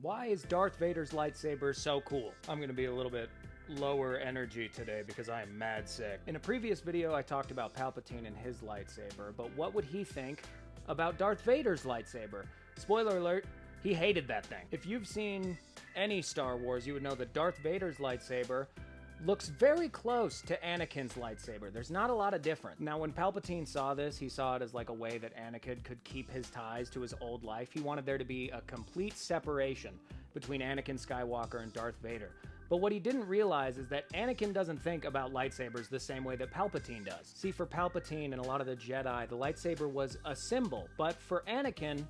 Why is Darth Vader's lightsaber so cool? I'm gonna be a little bit lower energy today because I am mad sick. In a previous video, I talked about Palpatine and his lightsaber, but what would he think about Darth Vader's lightsaber? Spoiler alert, he hated that thing. If you've seen any Star Wars, you would know that Darth Vader's lightsaber looks very close to Anakin's lightsaber. There's not a lot of difference. Now, when Palpatine saw this, he saw it as like a way that Anakin could keep his ties to his old life. He wanted there to be a complete separation between Anakin Skywalker and Darth Vader. But what he didn't realize is that Anakin doesn't think about lightsabers the same way that Palpatine does. See, for Palpatine and a lot of the Jedi, the lightsaber was a symbol, but for Anakin,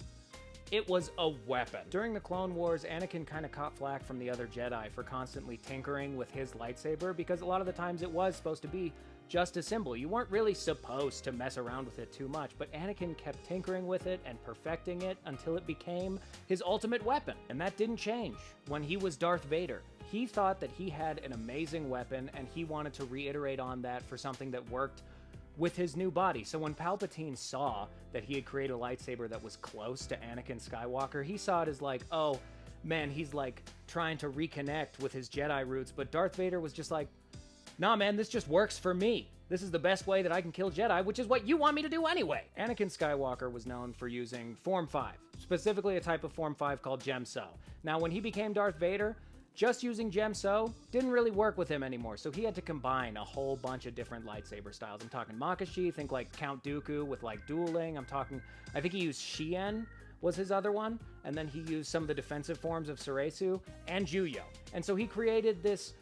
it was a weapon. During the Clone Wars, Anakin kind of caught flack from the other Jedi for constantly tinkering with his lightsaber because a lot of the times it was supposed to be just a symbol. You weren't really supposed to mess around with it too much, but Anakin kept tinkering with it and perfecting it until it became his ultimate weapon. And that didn't change when he was Darth Vader. He thought that he had an amazing weapon and he wanted to reiterate on that for something that worked with his new body. So when Palpatine saw that he had created a lightsaber that was close to Anakin Skywalker, he saw it as like, oh man, he's like trying to reconnect with his Jedi roots, but Darth Vader was just like, nah man, this just works for me. This is the best way that I can kill Jedi, which is what you want me to do anyway. Anakin Skywalker was known for using Form 5, specifically a type of Form 5 called Gem-So. Now when he became Darth Vader, just using Gem-So didn't really work with him anymore, so he had to combine a whole bunch of different lightsaber styles. I'm talking Makashi, think like Count Dooku with like dueling. I think he used Shien was his other one, and then he used some of the defensive forms of Suresu and Juyo. And so he created this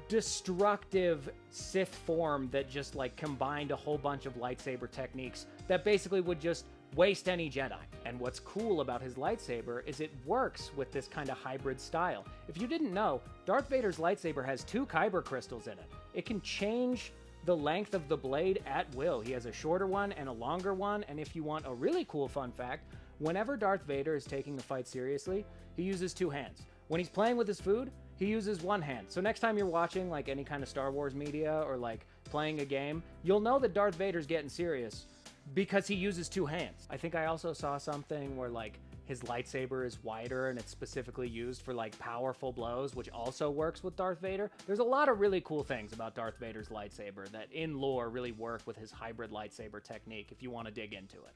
destructive Sith form that just like combined a whole bunch of lightsaber techniques that basically would just waste any Jedi. And what's cool about his lightsaber is it works with this kind of hybrid style. If you didn't know, Darth Vader's lightsaber has 2 kyber crystals in it. It can change the length of the blade at will. He has a shorter one and a longer one, and if you want a really cool fun fact, whenever Darth Vader is taking the fight seriously, he uses 2 hands. When he's playing with his food, he uses 1 hand. So next time you're watching like any kind of Star Wars media or like playing a game, you'll know that Darth Vader's getting serious because he uses 2 hands. I think I also saw something where like his lightsaber is wider and it's specifically used for like powerful blows, which also works with Darth Vader. There's a lot of really cool things about Darth Vader's lightsaber that in lore really work with his hybrid lightsaber technique if you want to dig into it.